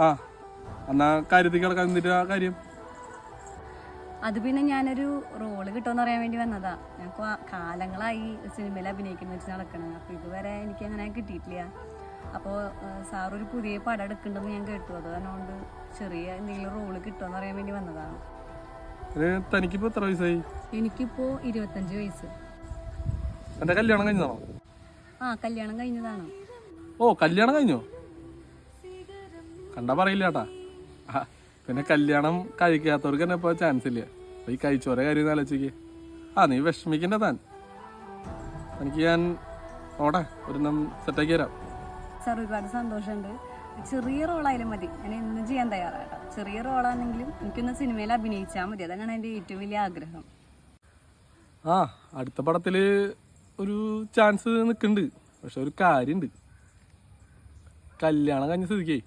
ആ എന്നാ കാര്യത്തിൽ കിടക്കാൻ നിന്നിട്ട് ആ കാര്യം. അത് പിന്നെ ഞാനൊരു റോള് കിട്ടുമെന്ന് അറിയാൻ വേണ്ടി വന്നതാ. ഞാൻ കാലങ്ങളായി സിനിമയിൽ അഭിനയിക്കുന്ന വെച്ച് നടക്കണം. അപ്പോൾ ഇതുവരെ എനിക്ക് അങ്ങനെ കിട്ടിയിട്ടില്ല. അപ്പോൾ സാറൊരു പുതിയ പടം എടുക്കുന്നുണ്ടെന്ന് ഞാൻ കേട്ടു. അത് അതുകൊണ്ട് ചെറിയ എന്തെങ്കിലും റോള് കിട്ടുമെന്ന് അറിയാൻ വേണ്ടി വന്നതാണ്. തനിക്കിപ്പോ എത്ര വയസ്സായി? എനിക്കിപ്പോൾ 25 വയസ്സ്. എന്റെ കല്യാണം കഴിഞ്ഞതാണോ? ആ, കല്യാണം കഴിഞ്ഞതാണ്. ഓ, കല്യാണം കഴിഞ്ഞോ? കണ്ടാ പറയില്ല കേട്ടാ. പിന്നെ കല്യാണം കഴിക്കാത്തവർക്ക് തന്നെ ഇപ്പൊ ചാൻസ് ഇല്ല. അപ്പൊ ഈ കഴിച്ചോരെ കാര്യം ആലോചിക്ക്. നീ വിഷമിക്കണ്ട താൻ. എനിക്ക് ഞാൻ നോട്ടെ ഒരെണ്ണം സെറ്റാക്കി തരാം. സാർ, ഒരുപാട് സന്തോഷമുണ്ട്. ചെറിയ റോളായാലും മതി, ഞാൻ എന്നും ചെയ്യാൻ തയ്യാറാട്ടോ. ചെറിയ റോളാണെങ്കിലും എനിക്കൊന്ന് സിനിമയിൽ അഭിനയിച്ചാൽ മതി. അതാണ് എൻ്റെ ഏറ്റവും വലിയ ആഗ്രഹം. അടുത്ത പടത്തില് ഒരു ചാൻസ് നിൽക്കുന്നുണ്ട്. പക്ഷെ ഒരു കാര്യമുണ്ട്, കല്യാണം കഴിഞ്ഞ സ്ഥിതിക്കേ